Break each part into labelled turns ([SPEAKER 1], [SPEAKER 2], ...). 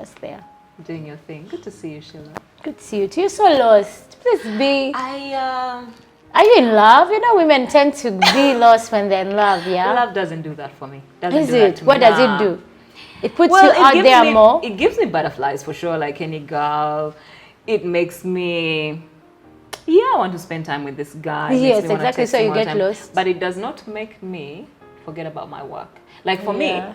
[SPEAKER 1] just there.
[SPEAKER 2] Doing your thing. Good to see you, Sheilah.
[SPEAKER 1] Good to see you too. You're so lost. Please be.
[SPEAKER 2] I
[SPEAKER 1] Are you in love? You know, women tend to be lost when they're in love, yeah?
[SPEAKER 2] love doesn't do that for me. Doesn't
[SPEAKER 1] Is
[SPEAKER 2] do that
[SPEAKER 1] it?
[SPEAKER 2] to
[SPEAKER 1] What
[SPEAKER 2] me.
[SPEAKER 1] does it do? It puts you out
[SPEAKER 2] gives
[SPEAKER 1] there
[SPEAKER 2] me,
[SPEAKER 1] more.
[SPEAKER 2] It gives me butterflies for sure, like any girl. It makes me, I want to spend time with this guy. It makes
[SPEAKER 1] Yes,
[SPEAKER 2] me wanna
[SPEAKER 1] exactly.
[SPEAKER 2] text
[SPEAKER 1] So
[SPEAKER 2] him
[SPEAKER 1] you
[SPEAKER 2] all the
[SPEAKER 1] get
[SPEAKER 2] time.
[SPEAKER 1] lost.
[SPEAKER 2] But it does not make me forget about my work. Like for me,
[SPEAKER 1] Yeah.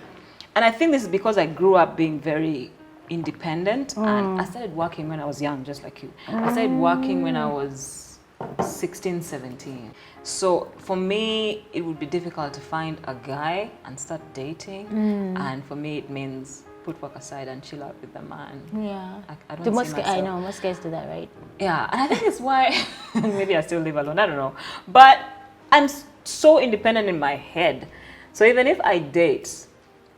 [SPEAKER 2] and I think this is because I grew up being very independent, and I started working when I was young, just like you. I started working when I was 16, 17. So for me, it would be difficult to find a guy and start dating. And for me, it means put work aside and chill out with the man.
[SPEAKER 1] Yeah.
[SPEAKER 2] I don't
[SPEAKER 1] Do
[SPEAKER 2] see
[SPEAKER 1] most,
[SPEAKER 2] myself.
[SPEAKER 1] I know, most guys do that, right?
[SPEAKER 2] Yeah, and I think it's why maybe I still live alone. I don't know. But I'm so independent in my head. So even if I date,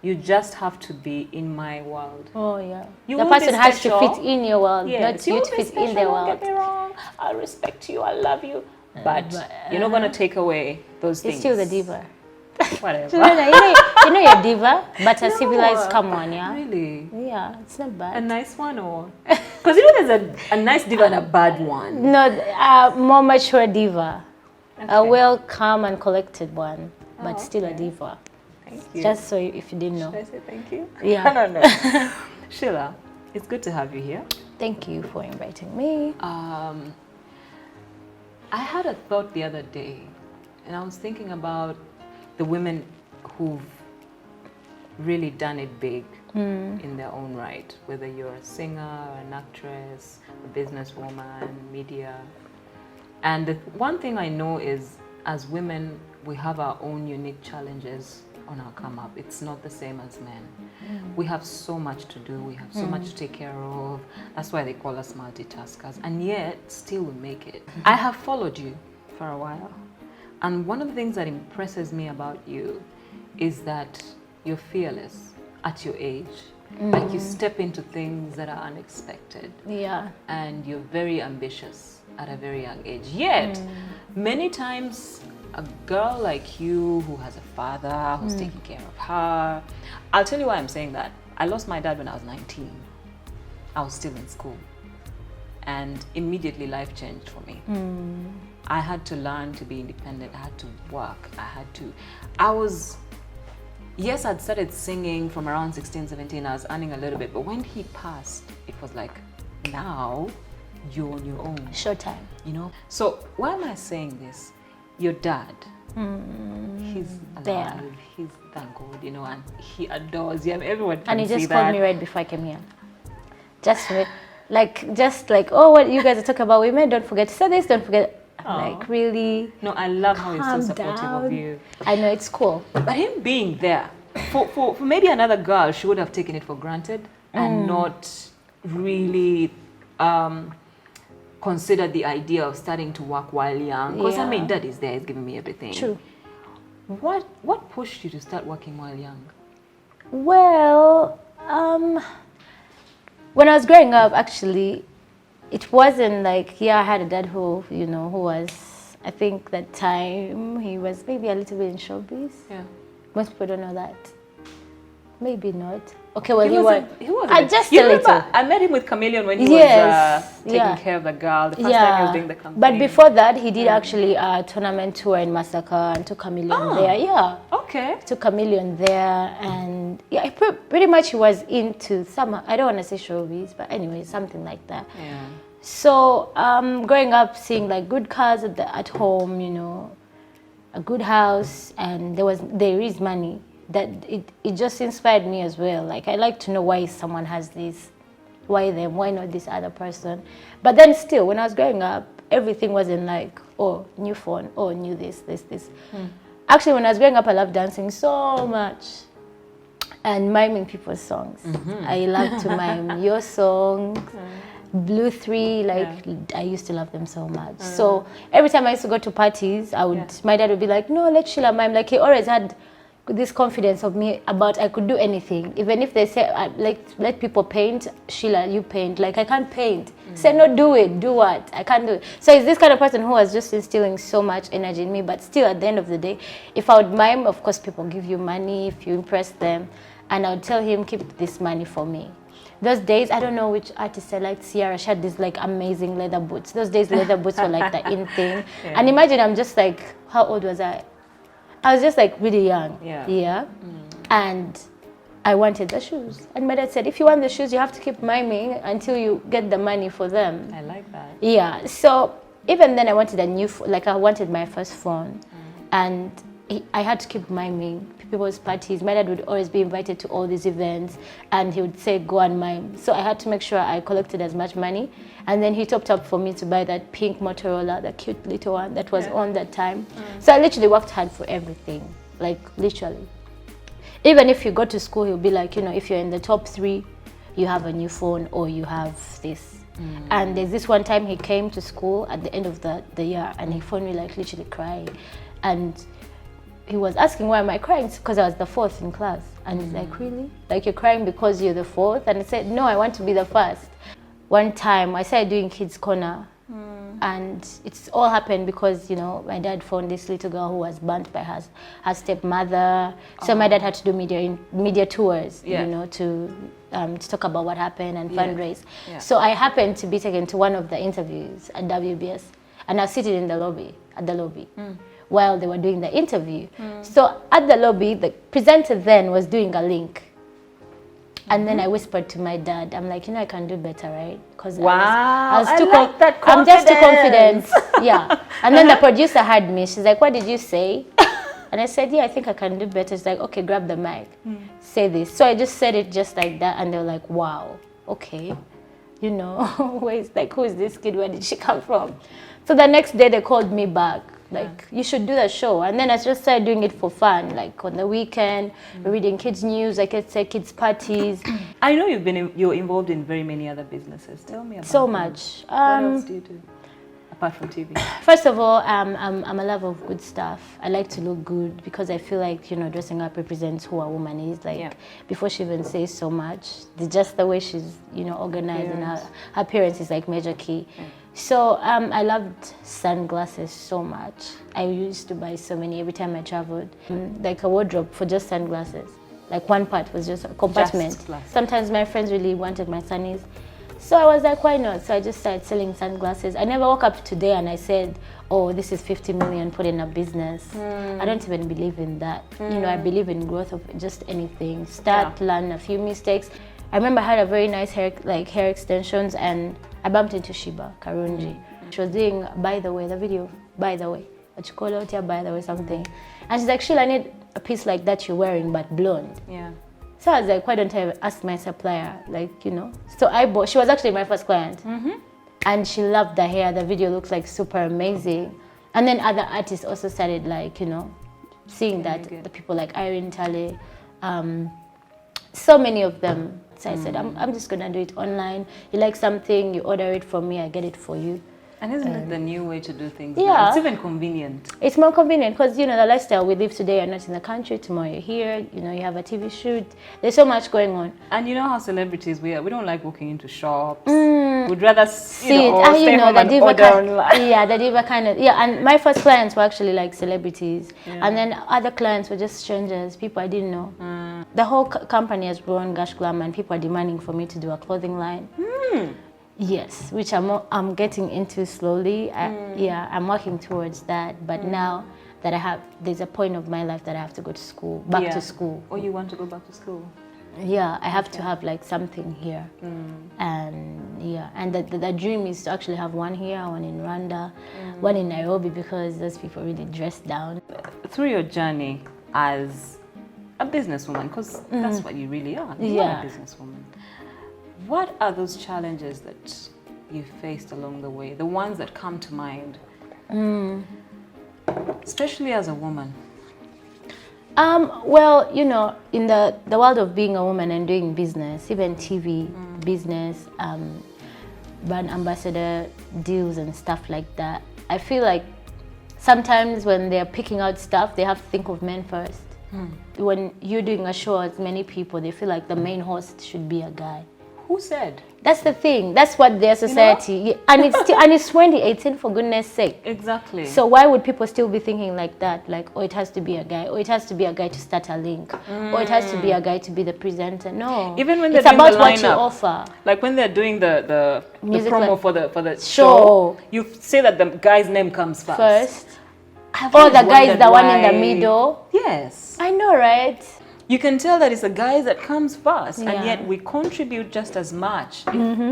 [SPEAKER 2] you just have to be in my world.
[SPEAKER 1] Oh, yeah.
[SPEAKER 2] You
[SPEAKER 1] The
[SPEAKER 2] will be
[SPEAKER 1] person has to
[SPEAKER 2] special.
[SPEAKER 1] fit in your world,
[SPEAKER 2] Yes,
[SPEAKER 1] not you
[SPEAKER 2] will
[SPEAKER 1] to
[SPEAKER 2] be
[SPEAKER 1] fit
[SPEAKER 2] special,
[SPEAKER 1] in their
[SPEAKER 2] don't
[SPEAKER 1] world.
[SPEAKER 2] get me wrong. I respect you. I love you. But you're not going to take away those
[SPEAKER 1] You're
[SPEAKER 2] things.
[SPEAKER 1] still the diva.
[SPEAKER 2] Whatever.
[SPEAKER 1] You know you're diva, but a
[SPEAKER 2] No,
[SPEAKER 1] civilized, come on, yeah?
[SPEAKER 2] Really?
[SPEAKER 1] Yeah, it's not
[SPEAKER 2] A
[SPEAKER 1] bad.
[SPEAKER 2] nice one or? Because you know there's a nice diva and a bad one.
[SPEAKER 1] No, more mature diva. A
[SPEAKER 2] Okay.
[SPEAKER 1] well calm and collected one, but
[SPEAKER 2] Oh,
[SPEAKER 1] still a
[SPEAKER 2] okay.
[SPEAKER 1] diva.
[SPEAKER 2] Thank you.
[SPEAKER 1] Just so if you didn't know.
[SPEAKER 2] Should I say thank you?
[SPEAKER 1] Yeah.
[SPEAKER 2] I don't know. Sheilah, it's good to have you here.
[SPEAKER 1] Thank you for inviting me.
[SPEAKER 2] I had a thought the other day, and I was thinking about the women who've really done it big in their own right, whether you're a singer, an actress, a businesswoman, media. And the one thing I know is, as women, we have our own unique challenges on our come up. It's not the same as men. We have so much to do. We have so much to take care of. That's why they call us multitaskers. And yet, still we make it. I have followed you for a while. And one of the things that impresses me about you is that you're fearless at your age. Like you step into things that are unexpected.
[SPEAKER 1] Yeah.
[SPEAKER 2] And you're very ambitious at a very young age. Yet, many times, a girl like you who has a father who's taking care of her. I'll tell you why I'm saying that. I lost my dad when I was 19. I was still in school. And immediately life changed for me. I had to learn to be independent. I had to work. Yes, I'd started singing from around 16, 17. I was earning a little bit. But when he passed, it was like, now you're on your own.
[SPEAKER 1] Showtime.
[SPEAKER 2] You know? So why am I saying this? Your dad, he's
[SPEAKER 1] There.
[SPEAKER 2] alive. He's, thank God, you know, and he adores you. I mean, everyone can
[SPEAKER 1] And he
[SPEAKER 2] see
[SPEAKER 1] just
[SPEAKER 2] that.
[SPEAKER 1] called me right before I came here. Just like, oh, what you guys are talking about women, don't forget to say this, don't forget. Like, really?
[SPEAKER 2] No, I love how he's so
[SPEAKER 1] Calm
[SPEAKER 2] supportive
[SPEAKER 1] down.
[SPEAKER 2] of you.
[SPEAKER 1] I know, it's cool.
[SPEAKER 2] But him being there, for maybe another girl, she would have taken it for granted and not really considered the idea of starting to work while young. Because I mean, dad is there, he's giving me everything.
[SPEAKER 1] True.
[SPEAKER 2] What pushed you to start working while young?
[SPEAKER 1] Well, when I was growing up, actually, it wasn't like, I had a dad who was, I think that time, he was maybe a little bit in showbiz.
[SPEAKER 2] Yeah.
[SPEAKER 1] Most people don't know that. Maybe not. Okay, well, he was just
[SPEAKER 2] you
[SPEAKER 1] a
[SPEAKER 2] remember,
[SPEAKER 1] little.
[SPEAKER 2] I met him with Chameleon when he
[SPEAKER 1] Yes,
[SPEAKER 2] was taking
[SPEAKER 1] yeah.
[SPEAKER 2] care of the girl. The first time he was doing the campaign.
[SPEAKER 1] But before that, he did actually a tournament tour in Massacre and took Chameleon there. Yeah.
[SPEAKER 2] Okay.
[SPEAKER 1] Took Chameleon there, and pretty much he was into some, I don't want to say showbiz, but anyway, something like that.
[SPEAKER 2] Yeah.
[SPEAKER 1] So growing up, seeing like good cars at home, a good house, and there is money. That it just inspired me as well. Like, I like to know why someone has this, why them, why not this other person. But then still, when I was growing up, everything wasn't like, oh, new phone, oh, new this. Actually, when I was growing up, I loved dancing so much and miming people's songs. I love to mime your songs. Blue 3, I used to love them so much. So every time I used to go to parties, my dad would be like, no, let Sheilah mime. Like, he always had this confidence of me about I could do anything. Even if they say, let people paint, Sheilah, you paint. Like, I can't paint. Say, no, do it. Do what? I can't do it. So it's this kind of person who was just instilling so much energy in me. But still, at the end of the day, if I would mime, of course, people give you money if you impress them. And I would tell him, keep this money for me. those days, I don't know which artist I liked, Ciara, she had these like amazing leather boots. Those days leather boots were like the in thing.
[SPEAKER 2] Yeah.
[SPEAKER 1] And imagine I'm just like, how old was I? I was just like really young.
[SPEAKER 2] Yeah.
[SPEAKER 1] And I wanted the shoes. And my dad said, if you want the shoes, you have to keep miming until you get the money for them.
[SPEAKER 2] I like that.
[SPEAKER 1] Yeah. So even then I wanted a new, I wanted my first phone. And I had to keep miming people's parties. My dad would always be invited to all these events and he would say, go and mime. So I had to make sure I collected as much money. And then he topped up for me to buy that pink Motorola, the cute little one that was on that time. So I literally worked hard for everything, like literally. Even if you go to school, he'll be like, if you're in the top 3, you have a new phone or you have this. And there's this one time he came to school at the end of the year and he phoned me like literally crying. And he was asking why am I crying? Because I was the 4th in class. And he's like, really? Like you're crying because you're the 4th? And I said, no, I want to be the 1st. One time I started doing Kids Corner. And it's all happened because, my dad found this little girl who was burnt by her stepmother. So my dad had to do media tours, to talk about what happened and fundraise. Yeah. So I happened to be taken to one of the interviews at WBS. And I was sitting in the lobby, while they were doing the interview. So at the lobby, the presenter then was doing a link. And then I whispered to my dad, I'm like, I can do better, right? Because I was too
[SPEAKER 2] like that
[SPEAKER 1] I'm just too confident. Yeah. And then the producer heard me. She's like, what did you say? And I said, yeah, I think I can do better. She's like, okay, grab the mic. Say this. So I just said it just like that. And they were like, wow, okay. Who is this kid? Where did she come from? So the next day they called me back. Like, you should do the show. And then I just started doing it for fun. Like, on the weekend, reading kids' news, I could say kids' parties.
[SPEAKER 3] I know you're involved in very many other businesses. Tell me about
[SPEAKER 1] so
[SPEAKER 3] them.
[SPEAKER 1] much.
[SPEAKER 3] What else do you do, apart from TV?
[SPEAKER 1] First of all, I'm a lover of good stuff. I like to look good because I feel like, dressing up represents who a woman is. Like, before she even says so much, just the way she's, organized and her appearance is like major key. So I loved sunglasses so much. I used to buy so many every time I traveled. Like a wardrobe for just sunglasses. Like one part was just a compartment. Sometimes my friends really wanted my sunnies. So I was like, why not? So I just started selling sunglasses. I never woke up today and I said, oh, this is 50 million put in a business. I don't even believe in that. I believe in growth of just anything. Start, learn a few mistakes. I remember I had a very nice hair extensions and I bumped into Shiba Karunji. She was doing By the Way, the video, By the Way. What you call it here, By the Way, something. And she's like, Sheila, I need a piece like that you're wearing, but blonde.
[SPEAKER 3] Yeah.
[SPEAKER 1] So I was like, why don't I ask my supplier? So I bought, she was actually my first client. And she loved the hair, the video looks like super amazing. And then other artists also started seeing that, the people like Irene Talley, so many of them. So I said, I'm just gonna do it online. You like something, you order it from me, I get it for you.
[SPEAKER 3] And isn't it the new way to do things?
[SPEAKER 1] Yeah.
[SPEAKER 3] It's even convenient.
[SPEAKER 1] It's more convenient because, the lifestyle we live today, you're not in the country, tomorrow you're here, you have a TV shoot. There's so much going on.
[SPEAKER 3] And you know how celebrities we are. We don't like walking into shops. We'd rather
[SPEAKER 1] see it.
[SPEAKER 3] Stay home and order online.
[SPEAKER 1] Yeah, the diva kind of, and my first clients were actually like celebrities. And then other clients were just strangers, people I didn't know. The whole company has grown, Gash Glam, and people are demanding for me to do a clothing line. Yes, which I'm getting into slowly. I'm working towards that. But now that there's a point of my life that I have to go to school, back to school.
[SPEAKER 3] Oh, you want to go back to school?
[SPEAKER 1] Yeah, I have to have something here. And the dream is to actually have one here, one in Rwanda, one in Nairobi, because those people really dress down.
[SPEAKER 3] Through your journey as a businesswoman, because that's what you really are. You are a businesswoman. What are those challenges that you faced along the way? The ones that come to mind, especially as a woman.
[SPEAKER 1] Well, in the world of being a woman and doing business, even TV business, brand ambassador deals and stuff like that, I feel like sometimes when they're picking out stuff, they have to think of men first. When you're doing a show as many people, they feel like the main host should be a guy.
[SPEAKER 2] Who said?
[SPEAKER 1] That's the thing. That's what their society, and it's still, and it's 2018 for goodness sake.
[SPEAKER 2] Exactly.
[SPEAKER 1] So why would people still be thinking like that? Like, oh, it has to be a guy, or it has to be a guy to start a link, or it has to be a guy to be the presenter. No,
[SPEAKER 2] Even when they're
[SPEAKER 1] it's
[SPEAKER 2] doing
[SPEAKER 1] about
[SPEAKER 2] the
[SPEAKER 1] what you
[SPEAKER 2] lineup.
[SPEAKER 1] offer.
[SPEAKER 2] Like when they're doing the
[SPEAKER 1] Music
[SPEAKER 2] promo
[SPEAKER 1] like-
[SPEAKER 2] for the
[SPEAKER 1] Show.
[SPEAKER 2] show, you say that the guy's name comes first.
[SPEAKER 1] Or the guy is the one in the middle.
[SPEAKER 2] Yes.
[SPEAKER 1] I know, right?
[SPEAKER 2] You can tell that it's the guy that comes first,
[SPEAKER 1] Yeah.
[SPEAKER 2] and yet we contribute just as much,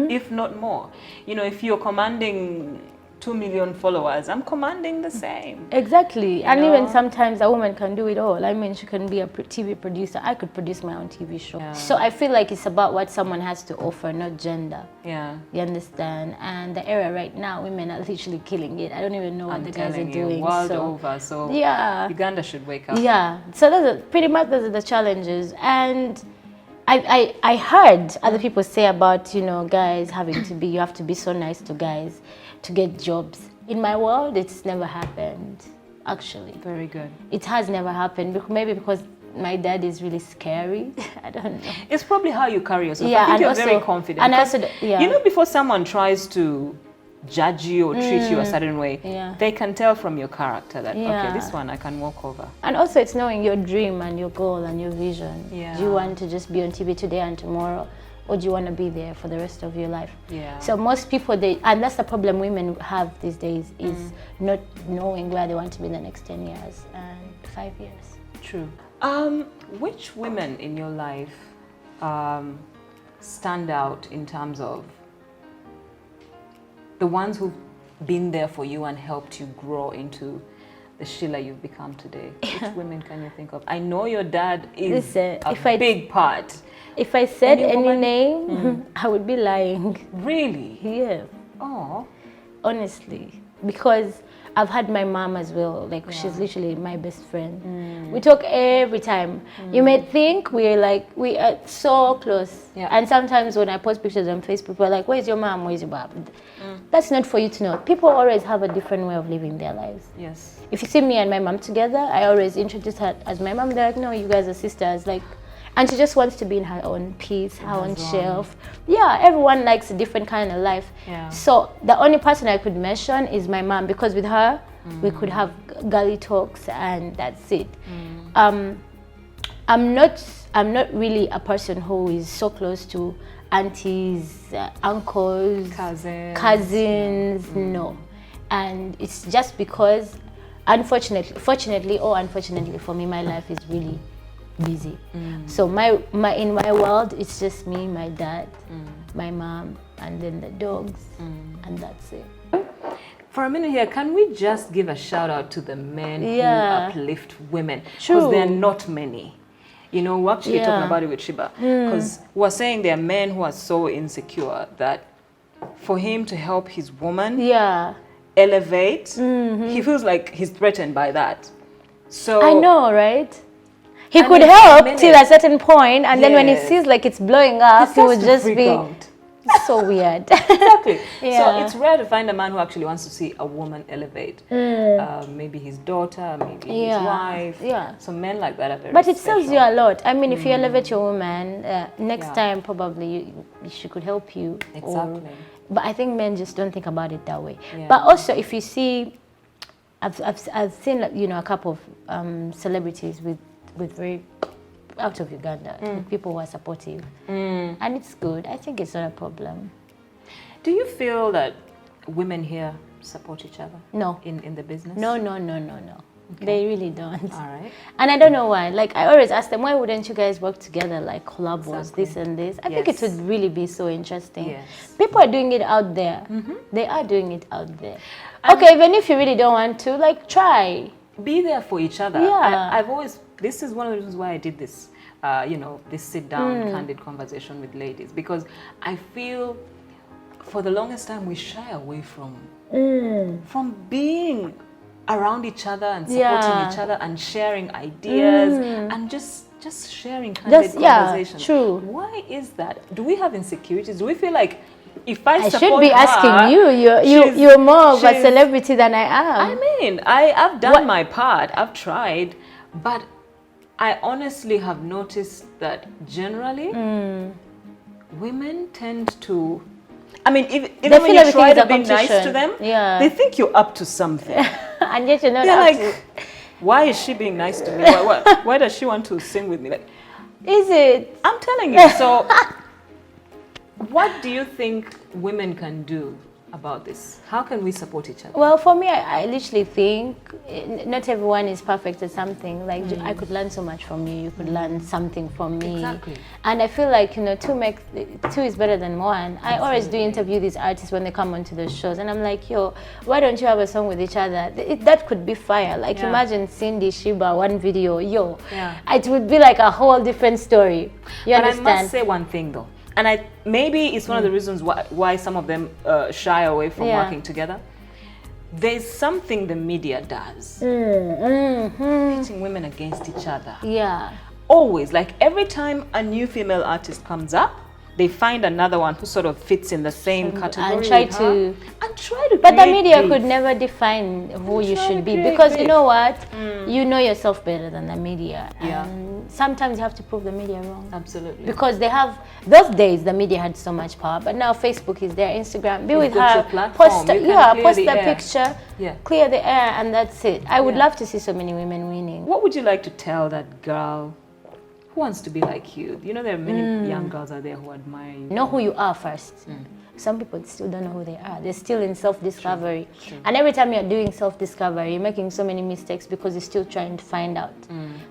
[SPEAKER 2] if not more. You know, if you're commanding 2 million followers, I'm commanding the same.
[SPEAKER 1] Exactly. And
[SPEAKER 2] know?
[SPEAKER 1] even sometimes a woman can do it all. I mean, she can be a TV producer. I could produce my own TV show.
[SPEAKER 2] Yeah.
[SPEAKER 1] So I feel like it's about what someone has to offer, not gender.
[SPEAKER 2] Yeah.
[SPEAKER 1] You understand? And the era right now, women are literally killing it. I don't even know what
[SPEAKER 2] I'm
[SPEAKER 1] the guys are
[SPEAKER 2] telling you,
[SPEAKER 1] doing.
[SPEAKER 2] world
[SPEAKER 1] so,
[SPEAKER 2] over. So
[SPEAKER 1] yeah.
[SPEAKER 2] Uganda should wake up.
[SPEAKER 1] Yeah. So pretty much those are the challenges. And I heard other people say about, you know, guys having to be, you have to be so nice to guys to get jobs. In my world, it's never happened, actually.
[SPEAKER 2] Very good.
[SPEAKER 1] It has never happened, maybe because my dad is really scary. I don't know.
[SPEAKER 2] It's probably how you carry yourself.
[SPEAKER 1] Yeah,
[SPEAKER 2] I think
[SPEAKER 1] and
[SPEAKER 2] you're
[SPEAKER 1] also-
[SPEAKER 2] very confident.
[SPEAKER 1] and
[SPEAKER 2] 'Cause,
[SPEAKER 1] also yeah.
[SPEAKER 2] You know, before someone tries to judge you or treat you a certain way,
[SPEAKER 1] Yeah.
[SPEAKER 2] they can tell from your character that,
[SPEAKER 1] Yeah.
[SPEAKER 2] okay, this one I can walk over.
[SPEAKER 1] And also it's knowing your dream and your goal and your vision.
[SPEAKER 2] Yeah.
[SPEAKER 1] Do you want to just be on TV today and tomorrow? Or do you want to be there for the rest of your life?
[SPEAKER 2] Yeah.
[SPEAKER 1] So most people, and that's the problem women have these days, is not knowing where they want to be in the next 10 years and 5 years.
[SPEAKER 2] True. Which women in your life stand out in terms of the ones who've been there for you and helped you grow into the Sheilah you've become today? Which women can you think of? I know your dad is
[SPEAKER 1] Listen,
[SPEAKER 2] a big part.
[SPEAKER 1] If I said
[SPEAKER 2] Any
[SPEAKER 1] any
[SPEAKER 2] woman?
[SPEAKER 1] name, I would be lying.
[SPEAKER 2] Really?
[SPEAKER 1] Yeah.
[SPEAKER 2] Oh.
[SPEAKER 1] Honestly, because I've had my mom as well. Like she's literally my best friend. We talk every time. You may think we are so close.
[SPEAKER 2] Yeah.
[SPEAKER 1] And sometimes when I post pictures on Facebook, we're like, "Where's your mom? Where's your dad?" That's not for you to know. People always have a different way of living their lives.
[SPEAKER 2] Yes.
[SPEAKER 1] If you see me and my mom together, I always introduce her as my mom. They're like, "No, you guys are sisters." Like. And she just wants to be in her own peace, her own shelf. Yeah, everyone likes a different kind of life.
[SPEAKER 2] Yeah.
[SPEAKER 1] So the only person I could mention is my mom, because with her, we could have gully talks and that's it. I'm not really a person who is so close to aunties, uncles, cousins, no. And it's just because, fortunately or unfortunately for me, my life is really busy. So in my world, it's just me, my dad, my mom, and then the dogs, and that's it.
[SPEAKER 2] For a minute here, can we just give a shout out to the men who uplift women?
[SPEAKER 1] True.
[SPEAKER 2] Because there are not many. You know, we're actually talking about it with Shiba. Because we're saying there are men who are so insecure that for him to help his woman elevate, he feels like he's threatened by that. So
[SPEAKER 1] I know, right? He
[SPEAKER 2] And
[SPEAKER 1] could
[SPEAKER 2] it's
[SPEAKER 1] help
[SPEAKER 2] minutes.
[SPEAKER 1] till a certain point, and then when he
[SPEAKER 2] Yes.
[SPEAKER 1] sees like it's blowing up, he would just
[SPEAKER 2] freak
[SPEAKER 1] be
[SPEAKER 2] out.
[SPEAKER 1] so weird.
[SPEAKER 2] Exactly. So
[SPEAKER 1] Yeah.
[SPEAKER 2] it's rare to find a man who actually wants to see a woman elevate. Maybe his daughter, maybe his wife.
[SPEAKER 1] Yeah.
[SPEAKER 2] So men like that are very
[SPEAKER 1] But it
[SPEAKER 2] special.
[SPEAKER 1] tells you a lot. I mean, if you elevate your woman, next
[SPEAKER 2] Yeah.
[SPEAKER 1] time probably she could help you.
[SPEAKER 2] Exactly.
[SPEAKER 1] But I think men just don't think about it that way.
[SPEAKER 2] Yeah.
[SPEAKER 1] But also, if you see, I've seen, like, you know, a couple of celebrities with very out of Uganda, with people who are supportive, and it's good. I think it's not a problem.
[SPEAKER 2] Do you feel that women here support each other?
[SPEAKER 1] No.
[SPEAKER 2] In the business?
[SPEAKER 1] No. They really don't.
[SPEAKER 2] All right.
[SPEAKER 1] And I don't know why. Like, I always ask them, why wouldn't you guys work together, like collabos,
[SPEAKER 2] Exactly.
[SPEAKER 1] this and this? I think it
[SPEAKER 2] Yes.
[SPEAKER 1] would really be so interesting.
[SPEAKER 2] Yes.
[SPEAKER 1] People are doing it out there. They are doing it out there. Okay, even if you really don't want to, like, try.
[SPEAKER 2] Be there for each other.
[SPEAKER 1] Yeah.
[SPEAKER 2] I've always, this is one of the reasons why I did this, this sit-down, candid conversation with ladies, because I feel for the longest time we shy away from being around each other and supporting each other and sharing ideas and just sharing candid conversations.
[SPEAKER 1] True.
[SPEAKER 2] Why is that? Do we have insecurities? Do we feel like if I
[SPEAKER 1] should
[SPEAKER 2] support
[SPEAKER 1] be
[SPEAKER 2] her,
[SPEAKER 1] asking you. You're more of a celebrity than I am.
[SPEAKER 2] I mean, I've done my part. I've tried, but I honestly have noticed that generally women tend to,
[SPEAKER 3] I mean, even
[SPEAKER 1] They
[SPEAKER 3] when
[SPEAKER 1] feel
[SPEAKER 3] you
[SPEAKER 1] everything
[SPEAKER 3] try
[SPEAKER 1] is
[SPEAKER 3] to
[SPEAKER 1] a
[SPEAKER 3] be nice to
[SPEAKER 1] competition.
[SPEAKER 3] them,
[SPEAKER 1] Yeah.
[SPEAKER 3] they think you're up to something.
[SPEAKER 1] And yet you're not
[SPEAKER 3] They're
[SPEAKER 1] up
[SPEAKER 3] like,
[SPEAKER 1] to.
[SPEAKER 3] why is she being nice to me? Why does she want to sing with me? Like,
[SPEAKER 1] Is it?
[SPEAKER 3] I'm telling you. So,
[SPEAKER 2] what do you think women can do about this? How can we support each other?
[SPEAKER 1] Well, for me, I literally think not everyone is perfect at something. Like I could learn so much from you. You could learn something from me.
[SPEAKER 2] Exactly.
[SPEAKER 1] And I feel like two is better than one. I always do interview these artists when they come onto the shows, and I'm like, yo, why don't you have a song with each other? That could be fire. Like
[SPEAKER 2] Yeah.
[SPEAKER 1] imagine Cindy Sheba one video, yo.
[SPEAKER 2] Yeah.
[SPEAKER 1] It would be like a whole different story. You
[SPEAKER 3] but
[SPEAKER 1] understand?
[SPEAKER 3] I must say one thing though, and maybe it's one of the reasons why some of them shy away from
[SPEAKER 1] Yeah.
[SPEAKER 3] working together. There's something the media does,
[SPEAKER 1] Mm-hmm.
[SPEAKER 3] pitting women against each other.
[SPEAKER 1] Yeah.
[SPEAKER 3] Always, like every time a new female artist comes up, they find another one who sort of fits in the same category
[SPEAKER 1] And try
[SPEAKER 3] with her,
[SPEAKER 1] to.
[SPEAKER 3] and try to.
[SPEAKER 1] But the
[SPEAKER 3] create
[SPEAKER 1] media
[SPEAKER 3] beef.
[SPEAKER 1] could never define who you
[SPEAKER 3] Try
[SPEAKER 1] should
[SPEAKER 3] to
[SPEAKER 1] be,
[SPEAKER 3] create
[SPEAKER 1] because you
[SPEAKER 3] beef.
[SPEAKER 1] know what? You know yourself better than the media.
[SPEAKER 3] Yeah.
[SPEAKER 1] And sometimes you have to prove the media wrong.
[SPEAKER 2] Absolutely.
[SPEAKER 1] Because they have, those days the media had so much power, but now Facebook is there, Instagram, be
[SPEAKER 2] You've
[SPEAKER 1] with
[SPEAKER 2] got
[SPEAKER 1] her,
[SPEAKER 2] your platform,
[SPEAKER 1] post,
[SPEAKER 2] you can clear
[SPEAKER 1] post
[SPEAKER 2] the
[SPEAKER 1] the
[SPEAKER 2] air.
[SPEAKER 1] picture,
[SPEAKER 2] Yeah.
[SPEAKER 1] clear the air, and that's it. I would
[SPEAKER 2] Yeah.
[SPEAKER 1] love to see so many women winning.
[SPEAKER 3] What would you like to tell that girl who wants to be like you? You know, there are many young girls out there who admire you.
[SPEAKER 1] Know who you are first. Some people still don't know who they are. They're still in self-discovery. And every time you're doing self-discovery, you're making so many mistakes because you're still trying to find out.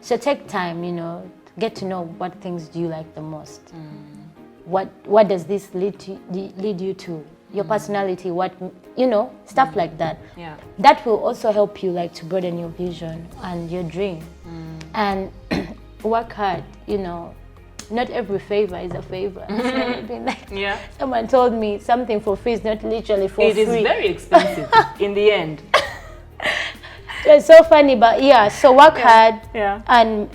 [SPEAKER 1] So take time, get to know what things do you like the most. What does this lead you to? Your personality, stuff like that.
[SPEAKER 2] Yeah.
[SPEAKER 1] That will also help you like to broaden your vision and your dream. And work hard, not every favor is a favor. It's never been like,
[SPEAKER 2] Yeah.
[SPEAKER 1] someone told me something for free is not literally for
[SPEAKER 2] It
[SPEAKER 1] free.
[SPEAKER 2] is very expensive in the end.
[SPEAKER 1] It's so funny, but yeah, so work hard
[SPEAKER 3] Yeah.
[SPEAKER 1] and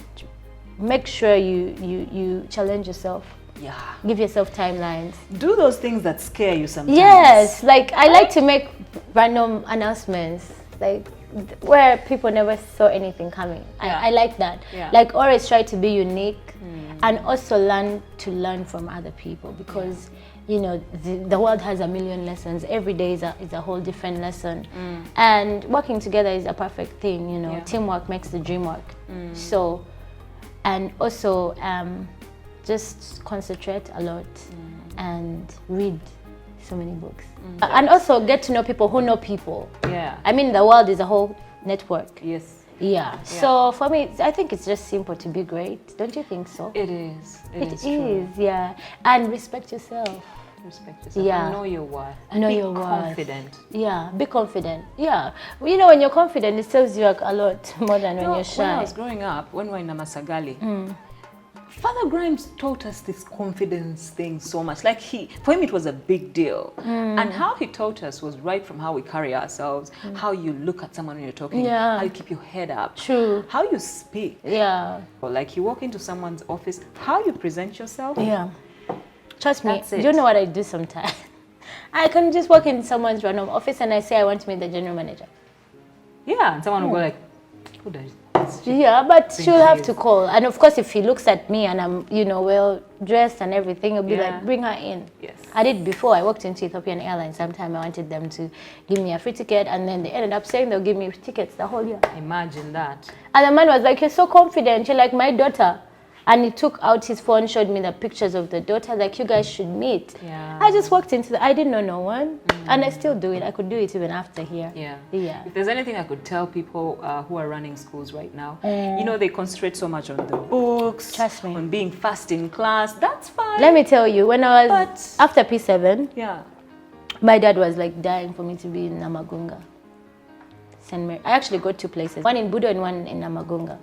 [SPEAKER 1] make sure you challenge yourself.
[SPEAKER 3] Yeah.
[SPEAKER 1] Give yourself timelines.
[SPEAKER 3] Do those things that scare you sometimes.
[SPEAKER 1] Yes, like I like to make random announcements, like where people never saw anything coming.
[SPEAKER 2] Yeah.
[SPEAKER 1] I like that.
[SPEAKER 2] Yeah.
[SPEAKER 1] Like always try to be unique and also learn from other people, because the world has a million lessons. Every day is a whole different lesson. And working together is a perfect thing,
[SPEAKER 2] Yeah.
[SPEAKER 1] Teamwork makes the dream work. So, and also just concentrate a lot and read so many books. And also get to know people who know people.
[SPEAKER 2] Yeah.
[SPEAKER 1] I mean, the world is a whole network.
[SPEAKER 2] Yes.
[SPEAKER 1] Yeah. So for me, I think it's just simple to be great. Don't you think so?
[SPEAKER 2] It is.
[SPEAKER 1] It
[SPEAKER 2] is true.
[SPEAKER 1] is, yeah. And respect yourself.
[SPEAKER 2] Respect yourself.
[SPEAKER 1] Yeah.
[SPEAKER 2] And know your worth.
[SPEAKER 1] Know
[SPEAKER 2] Be
[SPEAKER 1] your worth.
[SPEAKER 2] confident.
[SPEAKER 1] Yeah, be confident. Yeah. When you're confident, it serves you a lot more than when you're
[SPEAKER 3] When I
[SPEAKER 1] shy.
[SPEAKER 3] was growing up, when we were in Namasagali, Father Grimes taught us this confidence thing so much. Like for him, it was a big deal. And how he taught us was right from how we carry ourselves, how you look at someone when you're talking,
[SPEAKER 1] Yeah.
[SPEAKER 3] how you keep your head up,
[SPEAKER 1] True.
[SPEAKER 3] how you speak.
[SPEAKER 1] Yeah.
[SPEAKER 3] Or like you walk into someone's office, how you present yourself.
[SPEAKER 1] Yeah. Trust me,
[SPEAKER 3] That's
[SPEAKER 1] do
[SPEAKER 3] it.
[SPEAKER 1] you know what I do sometimes? I can just walk in someone's random office and I say I want to meet the general manager.
[SPEAKER 2] Yeah. And someone will go like, who does this?
[SPEAKER 1] Yeah, but she'll have to
[SPEAKER 2] please.
[SPEAKER 1] call. And of course, if he looks at me and I'm, well dressed and everything, he'll be
[SPEAKER 2] Yeah.
[SPEAKER 1] like, bring her in.
[SPEAKER 2] Yes.
[SPEAKER 1] I did before. I worked into Ethiopian Airlines. Sometime I wanted them to give me a free ticket, and then they ended up saying they'll give me tickets the whole year.
[SPEAKER 2] Imagine that.
[SPEAKER 1] And the man was like, you're so confident. You're like my daughter. And he took out his phone, showed me the pictures of the daughter, like, you guys should meet.
[SPEAKER 2] Yeah.
[SPEAKER 1] I just walked into I didn't know no one. And I still do it. I could do it even after here.
[SPEAKER 2] Yeah.
[SPEAKER 1] Yeah.
[SPEAKER 2] If there's anything I could tell people who are running schools right now, they concentrate so much on the books,
[SPEAKER 1] Trust me.
[SPEAKER 2] on being fast in class. That's fine.
[SPEAKER 1] Let me tell you, when I was,
[SPEAKER 2] But-
[SPEAKER 1] after P7,
[SPEAKER 2] Yeah.
[SPEAKER 1] my dad was like dying for me to be in Namagunga. St. Mary. I actually got 2 places, one in Budo and one in Namagunga.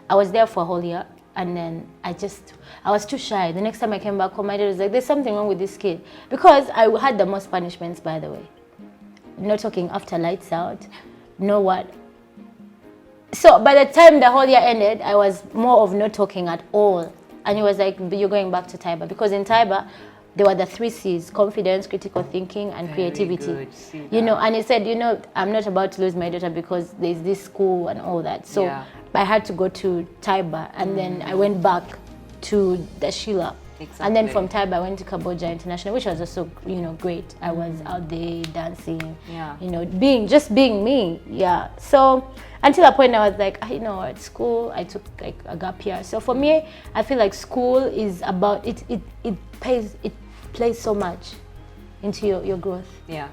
[SPEAKER 1] I was there for a whole year, and then I was too shy. The next time I came back home, my dad was like, there's something wrong with this kid. Because I had the most punishments, by the way. No talking after lights out, no what. So by the time the whole year ended, I was more of not talking at all. And he was like, you're going back to Taiba. Because in Taiba, there were the 3 C's: confidence, critical thinking, and creativity.
[SPEAKER 2] good. See
[SPEAKER 1] And he said, I'm not about to lose my daughter because there's this school and all that. So
[SPEAKER 2] Yeah.
[SPEAKER 1] I had to go to Taiba, and then I went back to the Sheila.
[SPEAKER 2] Exactly.
[SPEAKER 1] And then from Taiba, I went to Cambodia International, which was also, great. I was out there dancing, just being me. Yeah. So until a point I was like, at school, I took like a gap year. So for me, I feel like school is about, it plays so much into your growth.
[SPEAKER 2] Yeah.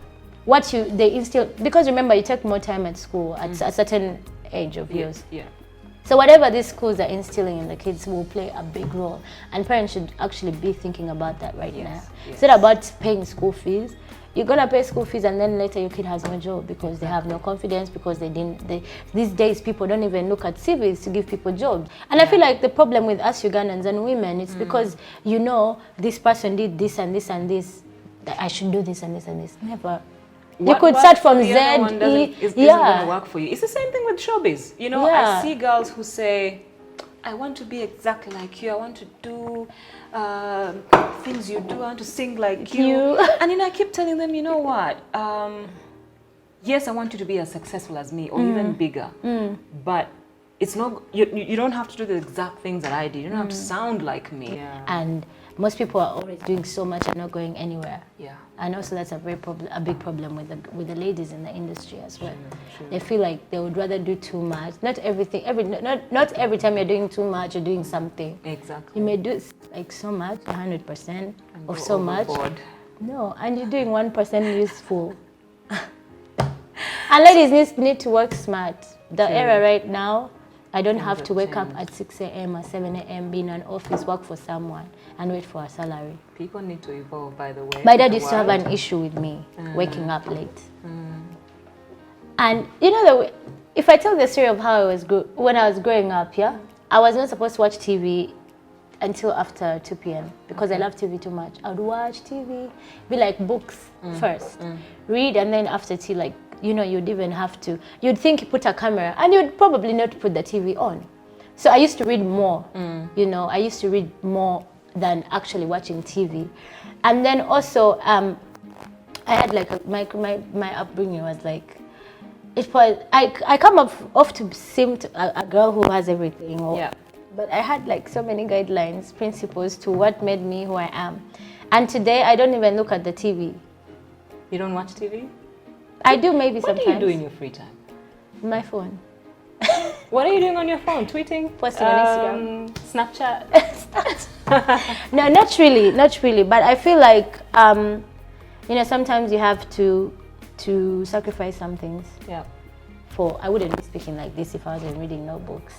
[SPEAKER 1] They instill, because remember, you take more time at school at a certain age of yours.
[SPEAKER 2] Yeah.
[SPEAKER 1] So whatever these schools are instilling in the kids will play a big role, and parents should actually be thinking about that right now.
[SPEAKER 2] Yes.
[SPEAKER 1] It's not about paying school fees. You're gonna pay school fees and then later your kid has no job because they have no confidence, because these days people don't even look at CVs to give people jobs. And I feel like the problem with us Ugandans and women, it's because this person did this and this and this, that I should do this and this and this. Never. You could start from Z,
[SPEAKER 2] isn't going to work for you. It's the same thing with showbiz. I see girls who say, I want to be exactly like you. I want to do things you do. I want to sing like you. And I keep telling them, you know what? Yes, I want you to be as successful as me or even bigger. But it's not. You don't have to do the exact things that I did. You don't have to sound like me. Yeah.
[SPEAKER 1] And most people are always doing so much and not going anywhere.
[SPEAKER 2] Yeah.
[SPEAKER 1] And also that's a big problem with the ladies in the industry as well.
[SPEAKER 2] True.
[SPEAKER 1] They feel like they would rather do too much. Not every time you're doing too much, you're doing something.
[SPEAKER 2] Exactly.
[SPEAKER 1] You may do like so much, 100% of so much. No, and you're doing 1% useful. And ladies need to work smart. The era right now, I don't have to wake up at 6 a.m. or 7 a.m., be in an office, work for someone, and wait for a salary.
[SPEAKER 2] People need to evolve, by the way.
[SPEAKER 1] My dad used to have an issue with me waking up late. And if I tell the story of how I was when I was growing up, I was not supposed to watch TV until after 2 p.m. because I love TV too much. I would watch TV, be like books first, read, and then after tea, like, you'd even have to, you'd think you put a camera and you'd probably not put the TV on. So I used to read more, I used to read more than actually watching TV. And then also, I had like, my upbringing was like, I come off to seem a girl who has everything. But I had like so many guidelines, principles to what made me who I am. And today I don't even look at the TV.
[SPEAKER 2] You don't watch TV?
[SPEAKER 1] I do maybe sometimes.
[SPEAKER 2] What do you do in your free time?
[SPEAKER 1] My phone.
[SPEAKER 2] What are you doing on your phone? Tweeting?
[SPEAKER 1] Posting on
[SPEAKER 2] Instagram?
[SPEAKER 1] Snapchat? No, not really. But I feel like, sometimes you have to sacrifice some things.
[SPEAKER 2] Yeah.
[SPEAKER 1] I wouldn't be speaking like this if I wasn't reading notebooks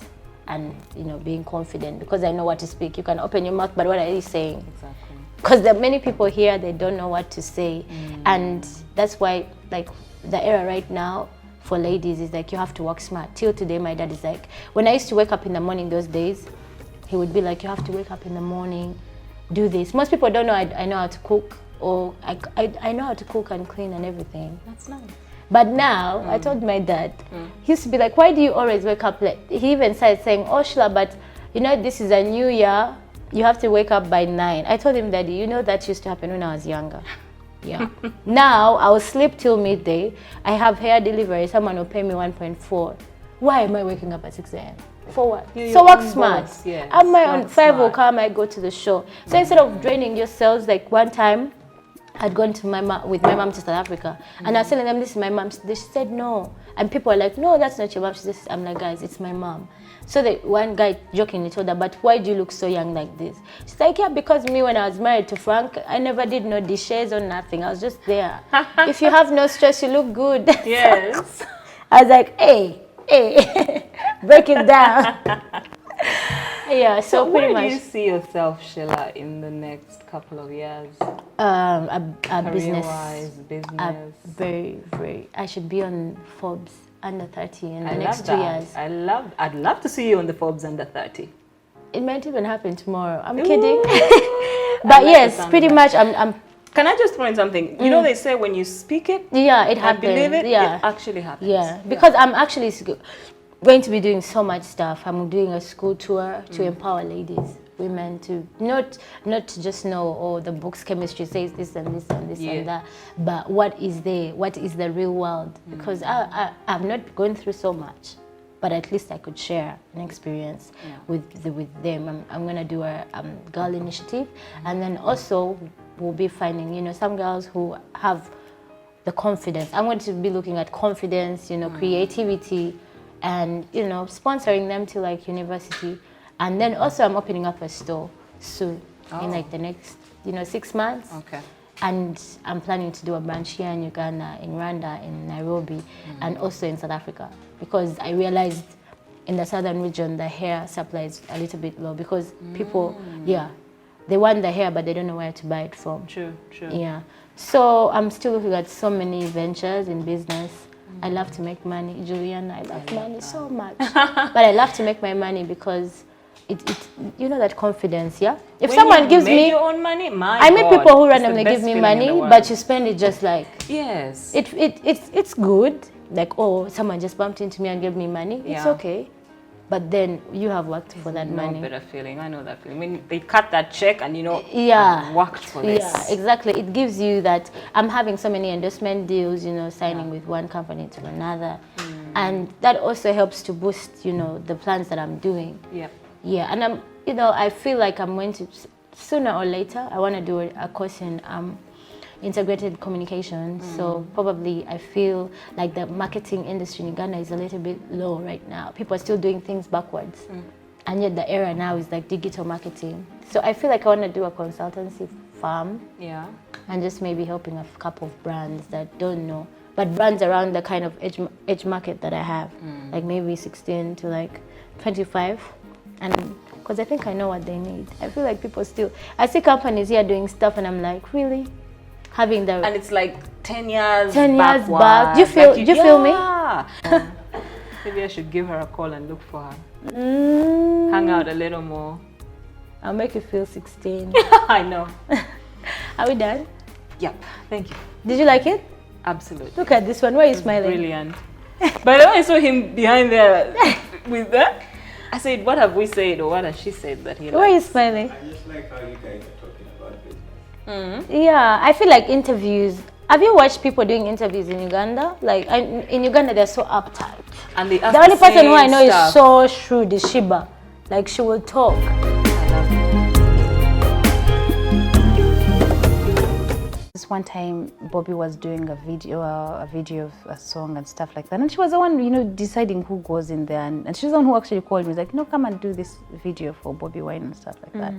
[SPEAKER 1] and, being confident, because I know what to speak. You can open your mouth, but what are you saying?
[SPEAKER 2] Exactly.
[SPEAKER 1] Because there are many people here, they don't know what to say. And that's why, like, the era right now for ladies is like, you have to work smart. Till today, my dad is like, when I used to wake up in the morning those days, he would be like, you have to wake up in the morning, do this. Most people don't know I know how to cook, or I know how to cook and clean and everything.
[SPEAKER 2] That's nice.
[SPEAKER 1] But now, I told my dad, he used to be like, why do you always wake up late? He even started saying, oh, Sheila, but this is a new year. You have to wake up by 9. I told him, Daddy, that used to happen when I was younger. Yeah. Now, I will sleep till midday. I have hair delivery. Someone will pay me 1.4. Why am I waking up at 6 a.m.? For what? So work smart.
[SPEAKER 2] Yes.
[SPEAKER 1] I'm my own 5 will come, I go to the show. So instead of draining yourselves, like one time, I'd gone to with my mom to South Africa, and I was telling them, this is my mom. They said no, and people were like, no, that's not your mom. I'm like, guys, it's my mom. So one guy jokingly told her, but why do you look so young like this? She's like, yeah, because me, when I was married to Frank, I never did no dishes or nothing. I was just there. If you have no stress, you look good.
[SPEAKER 2] Yes.
[SPEAKER 1] I was like, hey, break it down. Yeah, so pretty much.
[SPEAKER 2] Where do you see yourself, Sheila, in the next couple of years?
[SPEAKER 1] A business.
[SPEAKER 2] Business.
[SPEAKER 1] I should be on Forbes under 30 in the next 2 years.
[SPEAKER 2] I'd love to see you on the Forbes under 30.
[SPEAKER 1] It might even happen tomorrow. I'm kidding. But yes, pretty much I'm
[SPEAKER 2] Can I just throw in something? You know, they say when you speak it,
[SPEAKER 1] it happens.
[SPEAKER 2] Believe it,
[SPEAKER 1] it
[SPEAKER 2] actually happens.
[SPEAKER 1] Yeah, because I'm actually going to be doing so much stuff. I'm doing a school tour to empower ladies, women, to not to just know, the book's chemistry says this and this and this and that, but what is the real world? Because I'm not going through so much, but at least I could share an experience with them. I'm gonna do a girl initiative, and then also we'll be finding, you know, some girls who have the confidence. I'm going to be looking at confidence, you know, creativity, and, you know, sponsoring them to like university. And then also I'm opening up a store soon in like the next, you know, 6 months.
[SPEAKER 3] Okay.
[SPEAKER 1] And I'm planning to do a branch here in Uganda, in Rwanda, in Nairobi, and also in South Africa, because I realized in the southern region the hair supply is a little bit low, because people, they want the hair but they don't know where to buy it from.
[SPEAKER 3] True.
[SPEAKER 1] Yeah. So I'm still looking at so many ventures in business. I love to make money, Juliana. I love money so much, but I love to make my money because it you know, that confidence. Yeah. If
[SPEAKER 3] When
[SPEAKER 1] someone
[SPEAKER 3] you
[SPEAKER 1] gives
[SPEAKER 3] make
[SPEAKER 1] me
[SPEAKER 3] your own money,
[SPEAKER 1] I meet
[SPEAKER 3] God,
[SPEAKER 1] people who
[SPEAKER 3] it's the
[SPEAKER 1] randomly
[SPEAKER 3] best
[SPEAKER 1] give me
[SPEAKER 3] feeling in the
[SPEAKER 1] money,
[SPEAKER 3] world.
[SPEAKER 1] but you spend it just like
[SPEAKER 3] yes,
[SPEAKER 1] it's good. Like, oh, someone just bumped into me and gave me money. It's okay, but then you have worked for that money.
[SPEAKER 3] No better feeling. I know that feeling. When they cut that check and, you know,
[SPEAKER 1] Yeah,
[SPEAKER 3] I've worked for this.
[SPEAKER 1] Yeah, exactly. It gives you that. I'm having so many endorsement deals, you know, signing with one company to another, and that also helps to boost, you know, the plans that I'm doing.
[SPEAKER 3] Yep.
[SPEAKER 1] Yeah, and I'm, you know, I feel like I'm going to, sooner or later, I want to do a course in integrated communication. So probably I feel like the marketing industry in Uganda is a little bit low right now. People are still doing things backwards. And yet the era now is like digital marketing. So I feel like I want to do a consultancy firm.
[SPEAKER 3] Yeah.
[SPEAKER 1] And just maybe helping a couple of brands that don't know, but brands around the kind of age market that I have, like maybe 16 to like 25. And because I think I know what they need. I feel like people still, I see companies here doing stuff and I'm like, really? Having the...
[SPEAKER 3] And it's like 10 years
[SPEAKER 1] 10 years
[SPEAKER 3] backwards.
[SPEAKER 1] back. Do you feel,
[SPEAKER 3] Like
[SPEAKER 1] do you feel me?
[SPEAKER 3] Maybe I should give her a call and look for her. Hang out a little more.
[SPEAKER 1] I'll make you feel 16.
[SPEAKER 3] I know.
[SPEAKER 1] Are we done?
[SPEAKER 3] Yep. Thank you.
[SPEAKER 1] Did you like it?
[SPEAKER 3] Absolutely.
[SPEAKER 1] Look at this one. Why are you smiling?
[SPEAKER 3] Brilliant. By the way, I saw him behind there with that. I said, what have we said, or what has she said that he likes?
[SPEAKER 1] Why are you smiling?
[SPEAKER 4] I just like how you guys are talking about business.
[SPEAKER 1] Yeah, I feel like interviews. Have you watched people doing interviews in Uganda? Like, in Uganda, they're so uptight.
[SPEAKER 3] And they ask
[SPEAKER 1] The only person who I know
[SPEAKER 3] stuff.
[SPEAKER 1] is so shrewd is Shiba. Like, she will talk.
[SPEAKER 5] This one time, Bobby was doing a video of a song and stuff like that, and she was the one, you know, deciding who goes in there, and she's the one who actually called me, like, no, come and do this video for Bobby Wine and stuff like that.